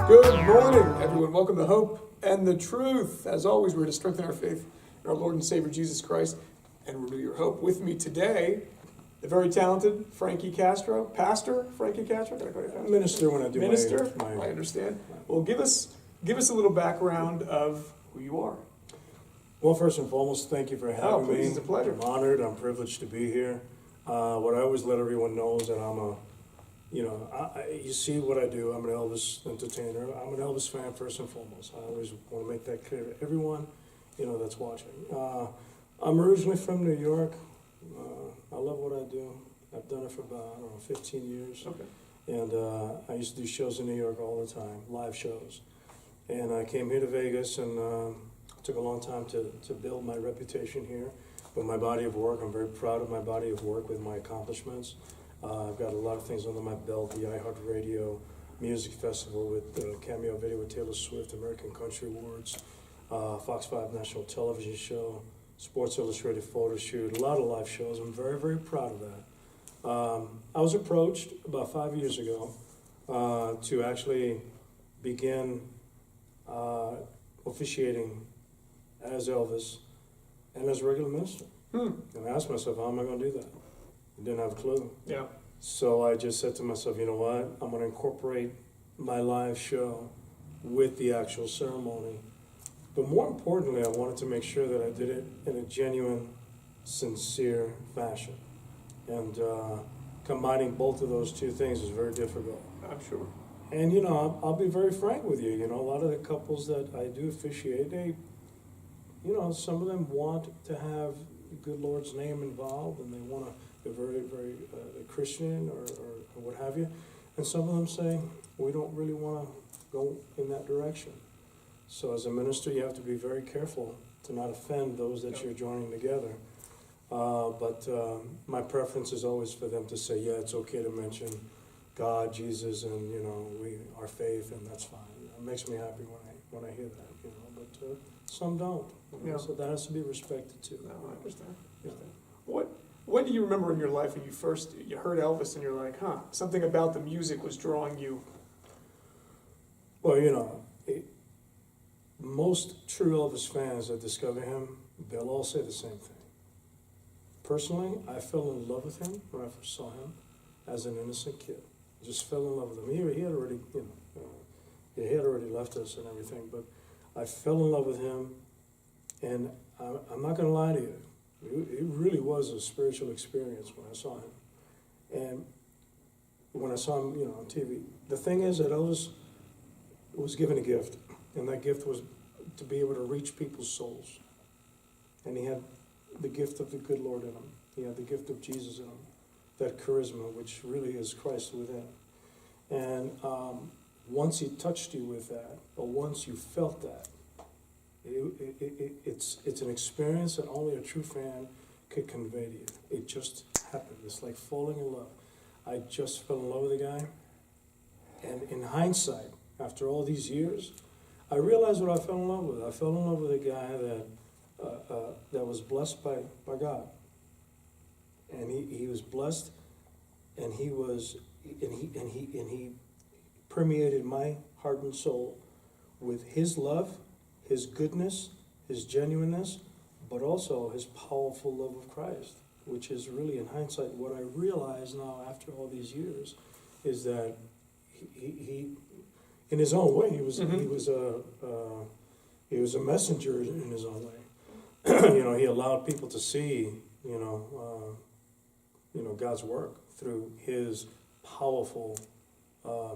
Good morning, everyone. Welcome to Hope and the Truth. As always, we're here to strengthen our faith in our Lord and Savior Jesus Christ and renew your hope. With me today, the very talented Frankie Castro, Pastor Frankie Castro. Did I call you Pastor? Minister when I do Minister. my I understand. Well, give us a little background of who you are. Well, first and foremost, thank you for having me. Please, it's a pleasure. I'm honored. I'm privileged to be here. What I always let everyone know is that I'm a, you see what I do. I'm an Elvis entertainer. I'm an Elvis fan first and foremost. I always want to make that clear to everyone, that's watching. I'm originally from New York. I love what I do. I've done it for about, 15 years. Okay. And I used to do shows in New York all the time, live shows. And I came here to Vegas, and it took a long time to build my reputation here with my body of work. I'm very proud of my body of work with my accomplishments. I've got a lot of things under my belt, the iHEART Radio Music Festival with cameo video with Taylor Swift, American Country Awards, Fox 5 National Television Show, Sports Illustrated photo shoot, a lot of live shows. I'm very, very proud of that. I was approached about 5 years ago to actually begin officiating as Elvis and as regular minister. And I asked myself, how am I going to do that? I didn't have a clue. Yeah. So I just said to myself, you know what? I'm going to incorporate my live show with the actual ceremony. But more importantly, I wanted to make sure that I did it in a genuine, sincere fashion. And combining both of those two things is very difficult. I'm sure. And, I'll be very frank with you. A lot of the couples that I do officiate, they, some of them want to have the good Lord's name involved, and they want to, they're very, very Christian or what have you. And some of them say, we don't really want to go in that direction. So as a minister, you have to be very careful to not offend those that you're joining together. But my preference is always for them to say, yeah, it's okay to mention God, Jesus, and our faith, and that's fine. It makes me happy when I hear that. But some don't. So that has to be respected too. No, I understand. What do you remember in your life when you heard Elvis and you're like, something about the music was drawing you? Well, most true Elvis fans that discover him, they'll all say the same thing. Personally, I fell in love with him when I first saw him as an innocent kid. I just fell in love with him. He had already, he had already left us and everything, but I fell in love with him, and I'm not going to lie to you. It really was a spiritual experience when I saw him. And when I saw him, on TV. The thing is that Elvis was given a gift, and that gift was to be able to reach people's souls. And he had the gift of the good Lord in him. He had the gift of Jesus in him, that charisma, which really is Christ within. And once he touched you with that, or once you felt that, it's an experience that only a true fan could convey to you. It just happened. It's like falling in love. I just fell in love with the guy. And in hindsight, after all these years, I realized what I fell in love with. I fell in love with a guy that was blessed by God. And he was blessed, and he permeated my heart and soul with his love, his goodness, his genuineness, but also his powerful love of Christ, which is really, in hindsight, what I realize now after all these years, is that he in his own way, he was a messenger in his own way. He allowed people to see, God's work through his powerful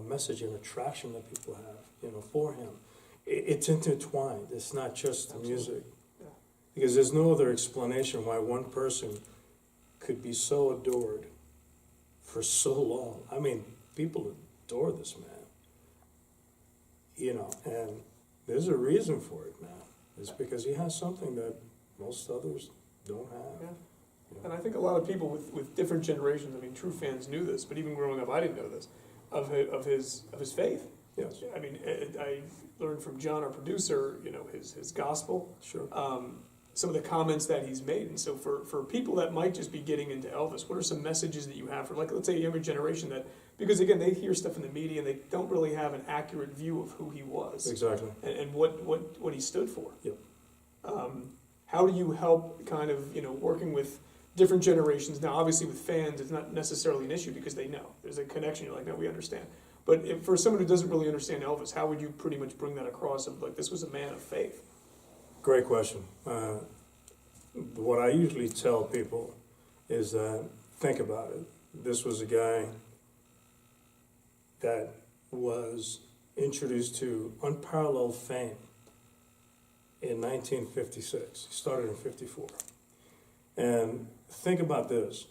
message and attraction that people have, for him. It's intertwined. It's not just the music. Yeah. Because there's no other explanation why one person could be so adored for so long. I mean, people adore this man. And there's a reason for it, man. It's because he has something that most others don't have. Yeah. And I think a lot of people with different generations, true fans knew this, but even growing up, I didn't know this, of his faith. Yes. I learned from John, our producer, his gospel. Sure. some of the comments that he's made. And so for people that might just be getting into Elvis, what are some messages that you have for, like, let's say a younger generation that, because again, they hear stuff in the media and they don't really have an accurate view of who he was. Exactly. And what he stood for. Yep. How do you help kind of, working with different generations? Now, obviously with fans, it's not necessarily an issue because they know. There's a connection. You're like, no, we understand. But if, for someone who doesn't really understand Elvis, how would you pretty much bring that across of, like, this was a man of faith? Great question. What I usually tell people is that, think about it. This was a guy that was introduced to unparalleled fame in 1956. He started in 54. And think about this.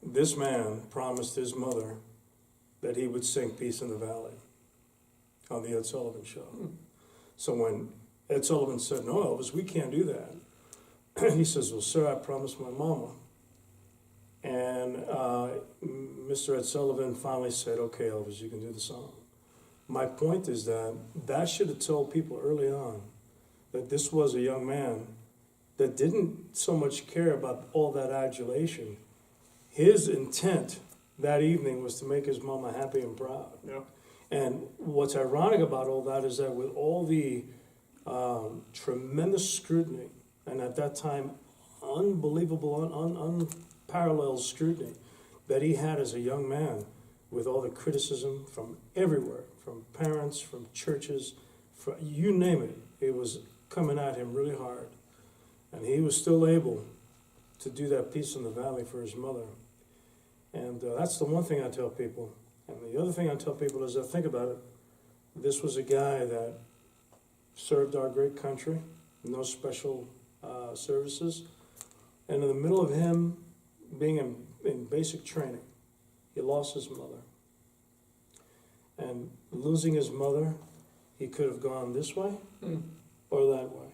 This man promised his mother that he would sing Peace in the Valley on the Ed Sullivan Show. So when Ed Sullivan said, no, Elvis, we can't do that, he says, well, sir, I promised my mama. And Mr. Ed Sullivan finally said, okay, Elvis, you can do the song. My point is that should have told people early on that this was a young man that didn't so much care about all that adulation. His intent that evening was to make his mama happy and proud. Yeah. And what's ironic about all that is that with all the tremendous scrutiny, and at that time, unbelievable, unparalleled scrutiny that he had as a young man, with all the criticism from everywhere, from parents, from churches, from, you name it, it was coming at him really hard. And he was still able to do that Peace in the Valley for his mother. And that's the one thing I tell people. And the other thing I tell people is that, think about it, this was a guy that served our great country, no special services. And in the middle of him being in basic training, he lost his mother. And losing his mother, he could have gone this way or that way.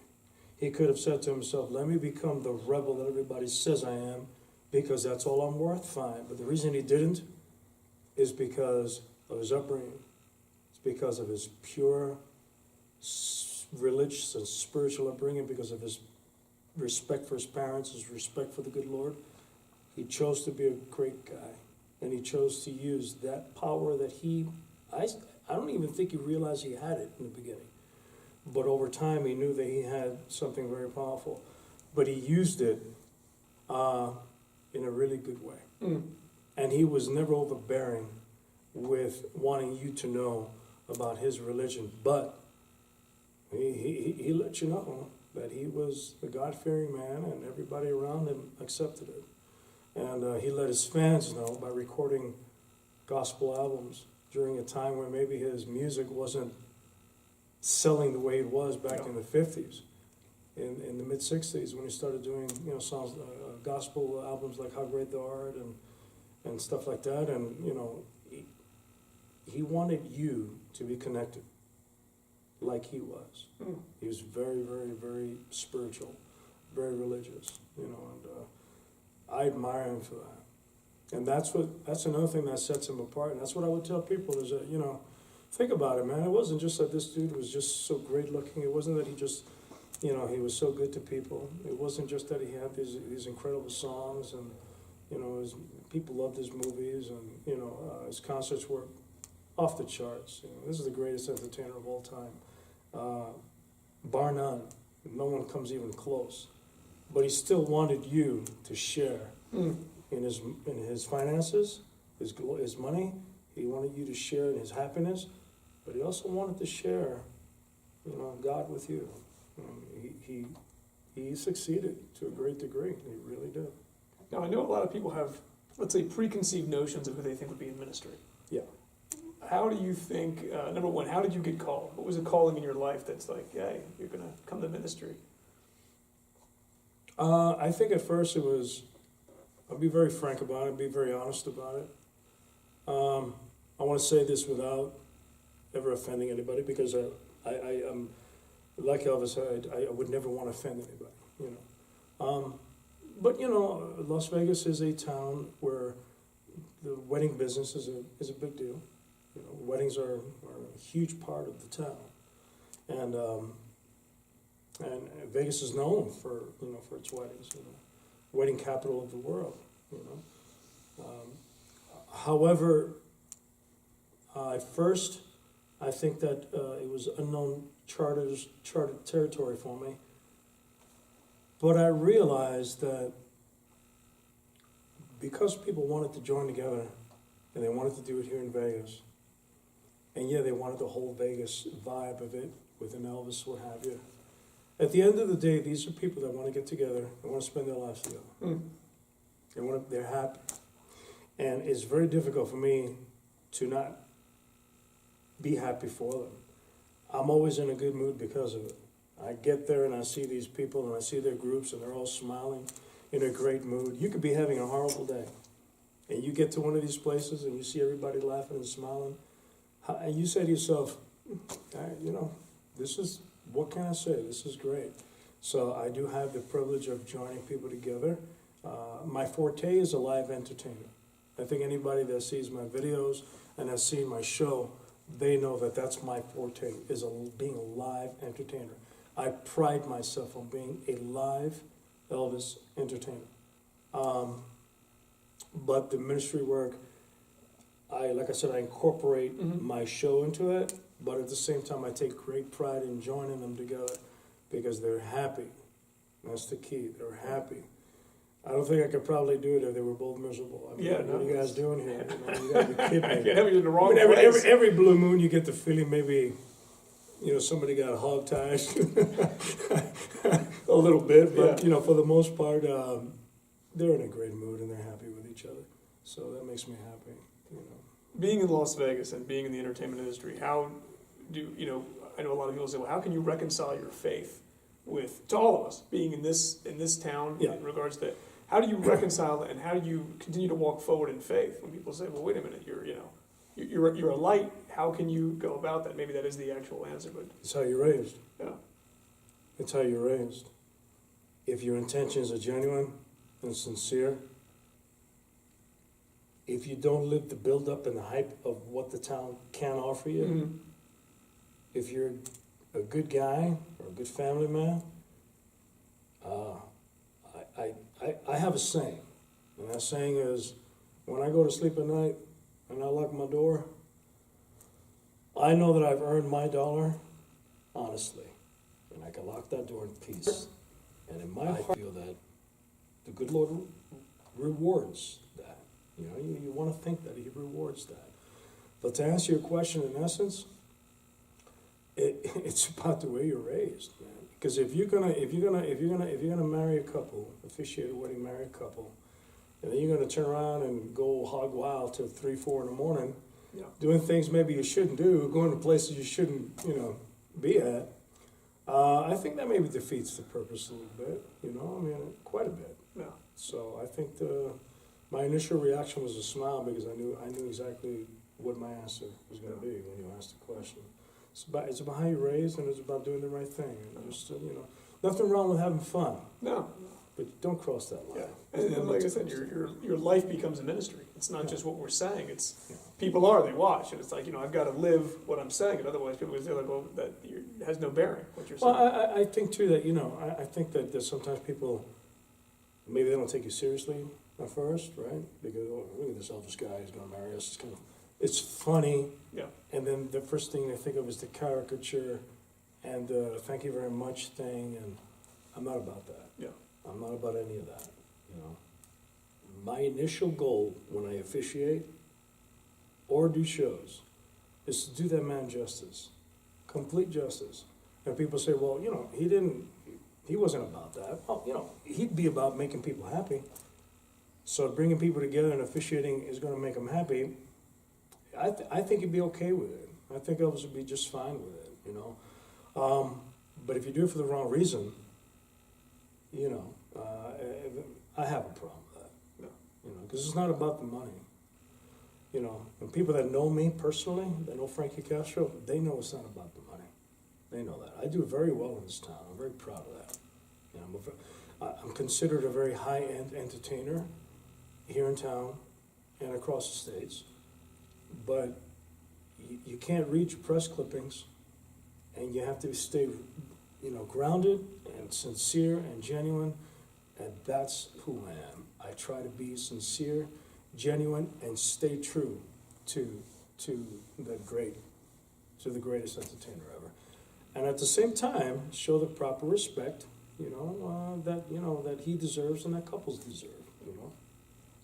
He could have said to himself, let me become the rebel that everybody says I am, because that's all I'm worth, fine. But the reason he didn't is because of his upbringing. It's because of his pure religious and spiritual upbringing, because of his respect for his parents, his respect for the good Lord. He chose to be a great guy, and he chose to use that power that I don't even think he realized he had it in the beginning. But over time, he knew that he had something very powerful. But he used it in a really good way. And he was never overbearing with wanting you to know about his religion. But he let you know that he was a God-fearing man, and everybody around him accepted it. And he let his fans know by recording gospel albums during a time where maybe his music wasn't selling the way it was back in the 50s. In the mid-60s, when he started doing songs, gospel albums like How Great Thou Art and stuff like that. And he wanted you to be connected like he was. He was very, very, very spiritual, very religious, and I admire him for that. And that's another thing that sets him apart. And that's what I would tell people is that, think about it, man. It wasn't just that this dude was just so great looking. It wasn't that he just, he was so good to people. It wasn't just that he had these incredible songs and, people loved his movies and, his concerts were off the charts. This is the greatest entertainer of all time. Bar none. No one comes even close. But he still wanted you to share in his finances, his money. He wanted you to share in his happiness, but he also wanted to share, God with you. He succeeded to a great degree. He really did. Now, I know a lot of people have, let's say, preconceived notions of who they think would be in ministry. Yeah. How do you think, number one, how did you get called? What was a calling in your life that's like, hey, you're going to come to ministry? I think at first it was, I'll be very frank about it, be very honest about it. I want to say this without ever offending anybody, because I am, like Elvis, I would never want to offend anybody, But, Las Vegas is a town where the wedding business is a big deal. Weddings are a huge part of the town. And And Vegas is known for, for its weddings, wedding capital of the world, However, at first, I think that it was unknown charted territory for me. But I realized that because people wanted to join together, and they wanted to do it here in Vegas, and yeah, they wanted the whole Vegas vibe of it, with an Elvis, what have you. At the end of the day, these are people that want to get together and want to spend their lives together. They're happy. And it's very difficult for me to not be happy for them. I'm always in a good mood because of it. I get there and I see these people and I see their groups and they're all smiling, in a great mood. You could be having a horrible day, and you get to one of these places and you see everybody laughing and smiling, and you say to yourself, this is, what can I say? This is great. So I do have the privilege of joining people together. My forte is a live entertainer. I think anybody that sees my videos and has seen my show, they know that that's my forte, is being a live entertainer. I pride myself on being a live Elvis entertainer. But the ministry work, like I said, I incorporate my show into it, but at the same time, I take great pride in joining them together because they're happy. That's the key. They're happy. I don't think I could probably do it if they were both miserable. I mean, what are you guys doing here? You gotta be kidding me. I can't have you in the wrong place. Every blue moon, you get the feeling maybe, somebody got hog-tied a little bit, but for the most part, they're in a great mood and they're happy with each other. So that makes me happy. Being in Las Vegas and being in the entertainment industry, how do I know a lot of people say, well, how can you reconcile your faith to all of us being in this town in regards to how do you reconcile it, and how do you continue to walk forward in faith when people say, well, wait a minute, you're a light. How can you go about that? Maybe that is the actual answer, but it's how you're raised. Yeah, it's how you're raised. If your intentions are genuine and sincere, if you don't live the build-up and the hype of what the town can offer you, if you're a good guy or a good family man, I have a saying, and that saying is, when I go to sleep at night and I lock my door, I know that I've earned my dollar honestly, and I can lock that door in peace. And in my heart, I feel that the good Lord rewards that. You want to think that He rewards that. But to answer your question, in essence, it's about the way you're raised, man. Because if you're gonna marry a couple, officiate a wedding, marry a couple, and then you're gonna turn around and go hog wild till 3, 4 in the morning, doing things maybe you shouldn't do, going to places you shouldn't, be at. I think that maybe defeats the purpose a little bit. Quite a bit. Yeah. So I think my initial reaction was a smile because I knew exactly what my answer was going to be when you asked the question. It's about how you're raised, and it's about doing the right thing. And just nothing wrong with having fun. No. But don't cross that line. Yeah. And like I said, your life becomes a ministry. It's not just what we're saying. It's people they watch, and it's like I've got to live what I'm saying, and otherwise people say like, well, that has no bearing what you're saying. Well, I think too that I think that there's sometimes people maybe they don't take you seriously at first, right? Because look at this Elvis guy, he's going to marry us. It's funny. Yeah. And then the first thing they think of is the caricature and thank you very much thing, and I'm not about that. Yeah. I'm not about any of that, My initial goal when I officiate or do shows is to do that man justice, complete justice. And people say, well, he wasn't about that. Well, he'd be about making people happy. So bringing people together and officiating is going to make them happy. I think he'd be okay with it. I think Elvis would be just fine with it, But if you do it for the wrong reason, I have a problem with that. Because it's not about the money. And people that know me personally, that know Frankie Castro, they know it's not about the money. They know that. I do very well in this town. I'm very proud of that. I'm considered a very high-end entertainer here in town and across the states. But you can't read your press clippings, and you have to stay, grounded and sincere and genuine, and that's who I am. I try to be sincere, genuine, and stay true to the greatest entertainer ever. And at the same time, show the proper respect, that he deserves and that couples deserve.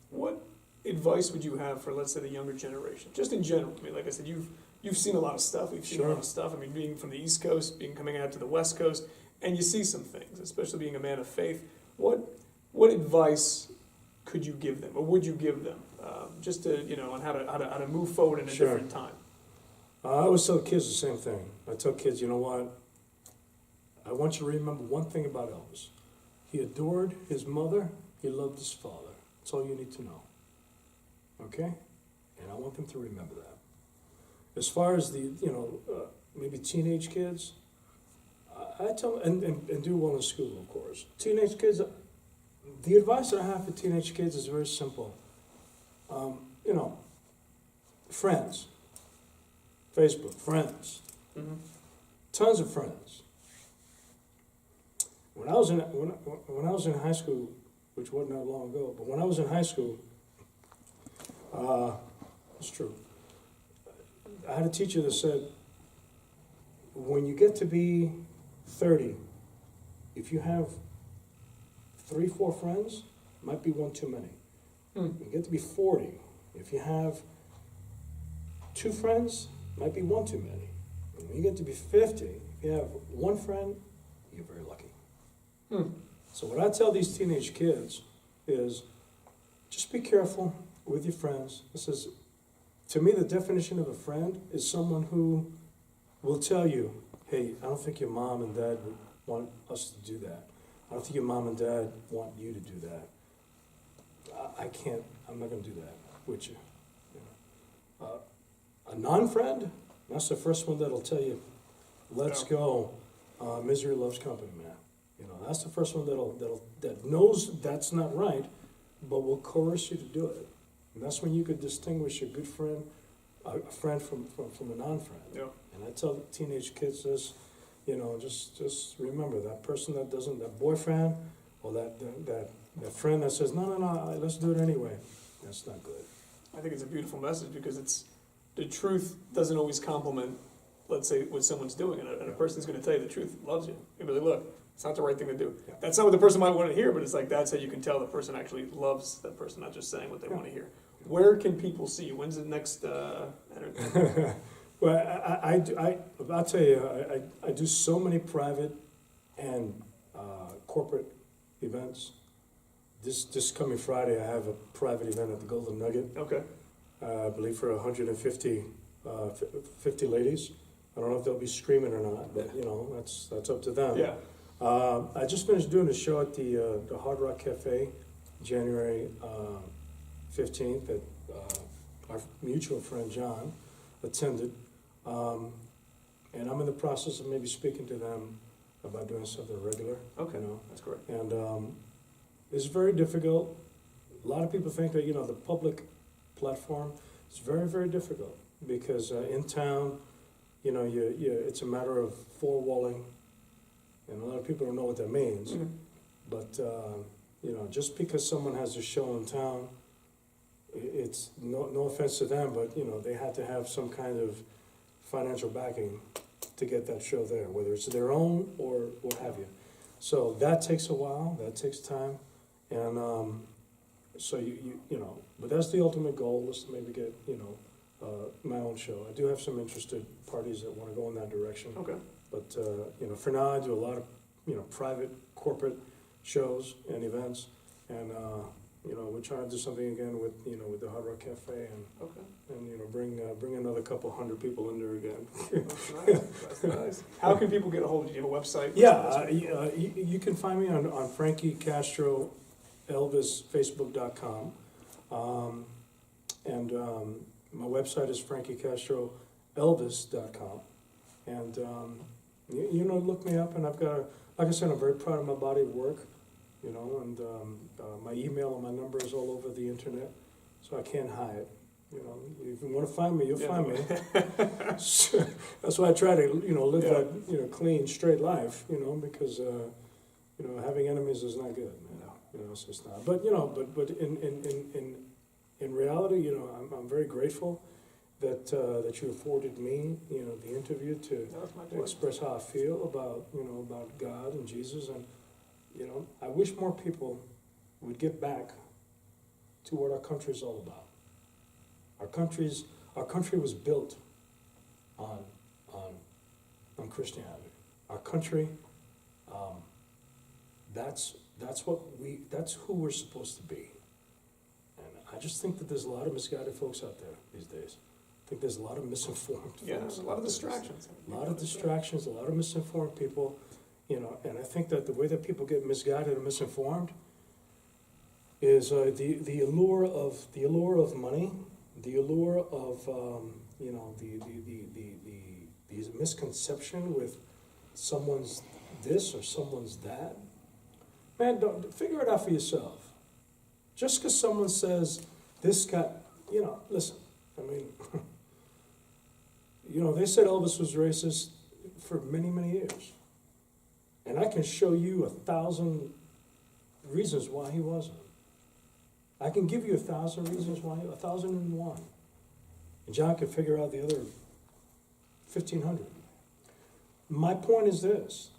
What advice would you have for, let's say, the younger generation, just in general? I mean, like I said, you've seen a lot of stuff. We've seen a lot of stuff. I mean, being from the East Coast, coming out to the West Coast, and you see some things, especially being a man of faith. What advice could you give them, or would you give them, just to on how to move forward in a different time? I always tell kids the same thing. I tell kids, you know what? I want you to remember one thing about Elvis. He adored his mother. He loved his father. That's all you need to know. Okay? And I want them to remember that. As far as the, maybe teenage kids, I tell them, and do well in school, of course. Teenage kids, the advice that I have for teenage kids is very simple. Friends. Facebook, friends. Mm-hmm. Tons of friends. When I was in high school, which wasn't that long ago, but when I was in high school, it's true. I had a teacher that said, when you get to be 30, if you have 3, 4 friends, might be one too many. When you get to be 40, if you have 2 friends, might be one too many. And when you get to be 50, if you have 1 friend, you're very lucky. So what I tell these teenage kids is, just be careful with your friends. This is, to me, the definition of a friend is someone who will tell you, hey, I don't think your mom and dad would want us to do that. I don't think your mom and dad want you to do that. I'm not going to do that with you. A non-friend, that's the first one that'll tell you, let's go. Misery loves company, man. That's the first one that knows that's not right, but will coerce you to do it. And that's when you could distinguish a good friend, a friend from a non-friend. Yeah. And I tell teenage kids this, just remember that person that boyfriend or that friend that says, no, let's do it anyway. That's not good. I think it's a beautiful message because the truth doesn't always complement, let's say, what someone's doing. And a person's going to tell you the truth, loves you. You'll be like, look, it's not the right thing to do. Yeah. That's not what the person might want to hear, but it's like that's how you can tell the person actually loves that person, not just saying what they want to hear. Where can people see you? When's the next entertainment? Well, I'll tell you, I do so many private and corporate events. This coming Friday, I have a private event at the Golden Nugget. Okay. I believe for 150 50 ladies. I don't know if they'll be screaming or not, but that's up to them. Yeah. I just finished doing a show at the Hard Rock Cafe, January 15th. That our mutual friend John attended, and I'm in the process of maybe speaking to them about doing something regular. Okay, that's great. And it's very difficult. A lot of people think that the public platform is very, very difficult because in town, it's a matter of four-walling, and a lot of people don't know what that means. Mm-hmm. But just because someone has a show in town, it's no offense to them, but they had to have some kind of financial backing to get that show there, whether it's their own or what have you. So that takes a while. That takes time, and so but that's the ultimate goal, is to maybe get my own show. I do have some interested parties that want to go in that direction. Okay. But for now, I do a lot of private corporate shows and events, and we're trying to do something again with with the Hard Rock Cafe, and bring another couple hundred people in there again. That's nice. That's nice. How can people get a hold of you? Do you have a website? Yeah, you can find me on Frankie Castro Elviss Facebook.com, and my website is FrankieCastroElviss.com, and look me up. And I've got like I said, I'm very proud of my body of work, and my email and my number is all over the internet, so I can't hide. You know, if you want to find me, you'll Yeah. find me. So, that's why I try to, live Yeah. that, clean, straight life, because, having enemies is not good, man. No. So it's not. But, but in reality, I'm very grateful that you afforded me, the interview to That was my to pleasure. express how I feel about God and Jesus. And, I wish more people would get back to what our country is all about. Our country was built on Christianity. Our country, that's who we're supposed to be. And I just think that there's a lot of misguided folks out there these days. I think there's a lot of misinformed Yeah, folks. a lot of distractions. A lot of distractions, a lot of misinformed people, and I think that the way that people get misguided and misinformed is the allure of money, the allure of the misconception with someone's this or someone's that. Man, don't figure it out for yourself. Just because someone says this guy, listen. I mean, they said Elvis was racist for many, many years. And I can show you 1,000 reasons why he wasn't. I can give you 1,000 reasons why, 1,001. And John can figure out the other 1,500. My point is this.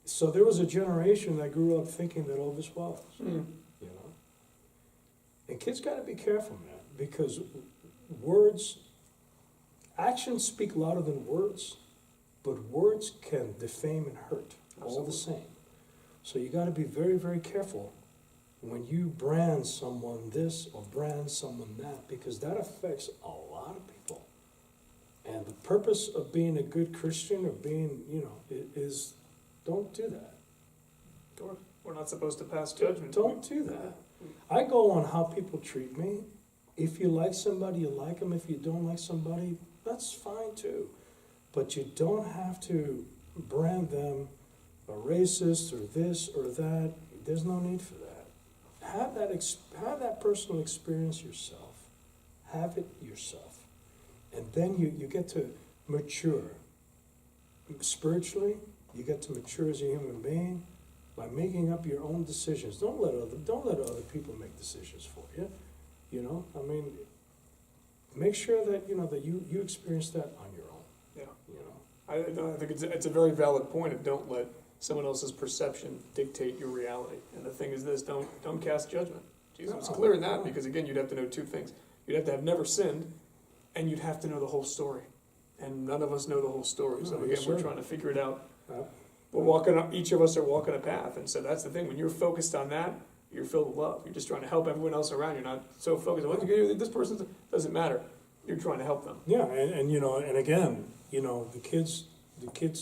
So there was a generation that grew up thinking that Elvis was, And kids got to be careful, man, because actions speak louder than words, but words can defame and hurt all the same. So you got to be very, very careful when you brand someone this or brand someone that, because that affects a lot of people. And the purpose of being a good Christian or being, is don't do that. We're not supposed to pass judgment. Don't do that. I go on how people treat me. If you like somebody, you like them. If you don't like somebody, that's fine too. But you don't have to brand them a racist or this or that. There's no need for that. Have that personal experience yourself. Have it yourself. And then you get to mature. Spiritually, you get to mature as a human being by making up your own decisions. Don't let other people make decisions for you. Make sure that that you experience that on your own. Yeah. I think it's a very valid point of don't let someone else's perception dictate your reality. And the thing is this, don't cast judgment. Jesus was clear in that, because again, you'd have to know two things. You'd have to have never sinned, and you'd have to know the whole story. And none of us know the whole story. So again, we're trying to figure it out. Each of us are walking a path. And so that's the thing. When you're focused on that, you're filled with love. You're just trying to help everyone else around. You're not so focused on what you do. This person doesn't matter. You're trying to help them. Yeah, and again, the kids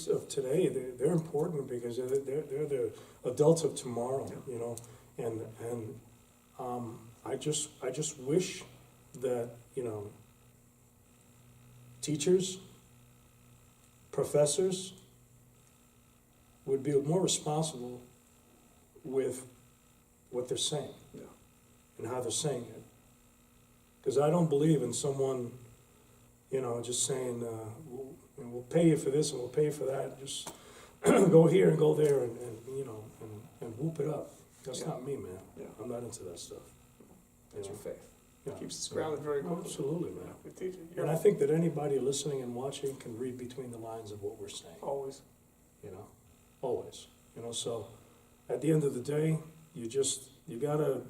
of today, they're important because they're the adults of tomorrow. And I just wish that teachers, professors would be more responsible with what they're saying and how they're saying it. Because I don't believe in someone, just saying, we'll pay you for this and we'll pay you for that. Just go here and go there and whoop it up. That's not me, man. Yeah. I'm not into that stuff. That's your faith. Yeah. Keeps us grounded very quickly. Absolutely, man. With teaching. And I think that anybody listening and watching can read between the lines of what we're saying. Always. Always. So at the end of the day, you gotta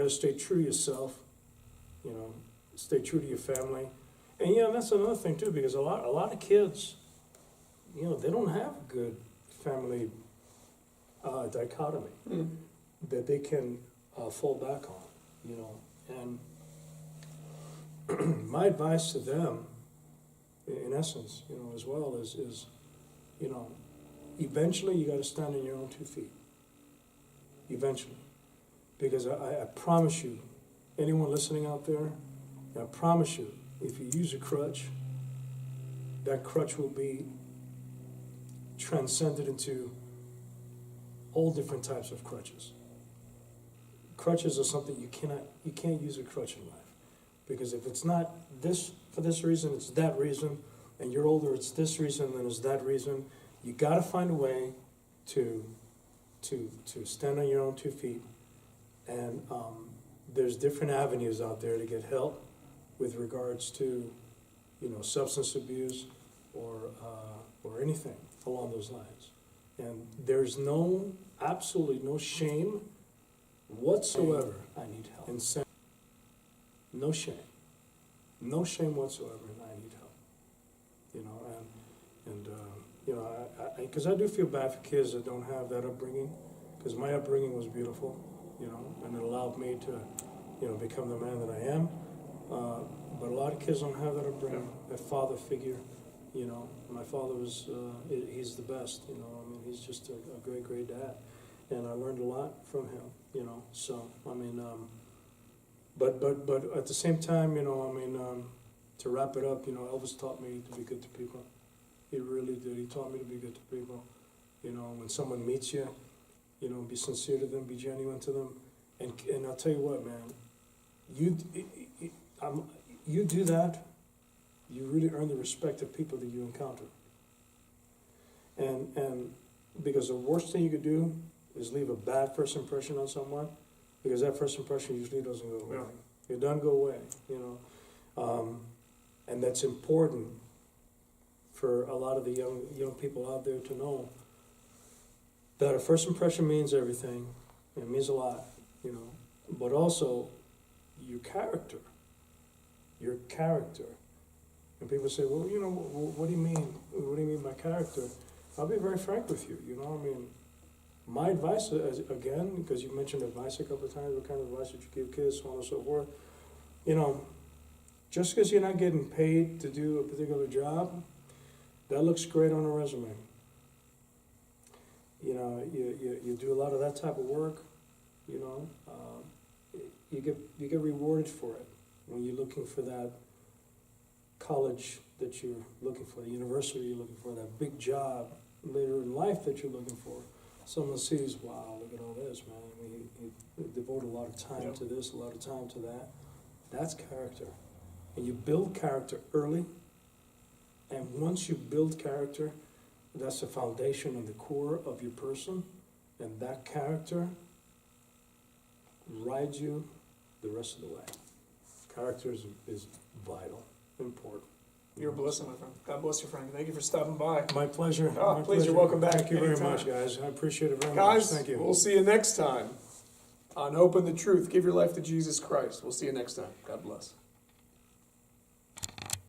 stay true to yourself. Stay true to your family. And that's another thing too, because a lot of kids, they don't have a good family dichotomy that they can fall back on. And my advice to them, in essence, as well is eventually you got to stand on your own 2 feet. Eventually, because I promise you, anyone listening out there, I promise you, if you use a crutch, that crutch will be transcended into all different types of crutches. Crutches are something you can't use a crutch in life. Because if it's not this for this reason, it's that reason, and you're older, it's this reason, then it's that reason. You got to find a way to stand on your own 2 feet, and there's different avenues out there to get help with regards to, substance abuse or anything along those lines. And there's absolutely no shame whatsoever. I need help. And saying, no shame whatsoever. And I need help. Because I do feel bad for kids that don't have that upbringing. Because my upbringing was beautiful, and it allowed me to, become the man that I am. But a lot of kids don't have that upbringing, that father figure. My father was, he's the best, he's just a great, great dad. And I learned a lot from him, so, but at the same time, to wrap it up, Elvis taught me to be good to people. He really did. He taught me to be good to people. When someone meets you, be sincere to them, be genuine to them. And I'll tell you what, man, you do that, you really earn the respect of people that you encounter. And because the worst thing you could do is leave a bad first impression on someone, because that first impression usually doesn't go away. Yeah. It doesn't go away, and that's important for a lot of the young people out there to know that a first impression means everything. It means a lot, but also your character. Your character. And people say, well, what do you mean? What do you mean by character? I'll be very frank with you. My advice, again, because you mentioned advice a couple of times, what kind of advice would you give kids, so on and so forth. Just because you're not getting paid to do a particular job, that looks great on a resume. You do a lot of that type of work, you get rewarded for it when you're looking for that college that you're looking for, the university you're looking for, that big job later in life that you're looking for. Someone sees, wow, look at all this, man. You devote a lot of time to this, a lot of time to that. That's character. And you build character early. And once you build character, that's the foundation and the core of your person. And that character rides you the rest of the way. Character is vital, important. You're a blessing, my friend. God bless you, Frank. Thank you for stopping by. My pleasure. Oh, My please, pleasure. you're welcome back. Thank you very anytime. much, guys. I appreciate it very Guys, much. Thank you. We'll see you next time on Open the Truth. Give your life to Jesus Christ. We'll see you next time. God bless.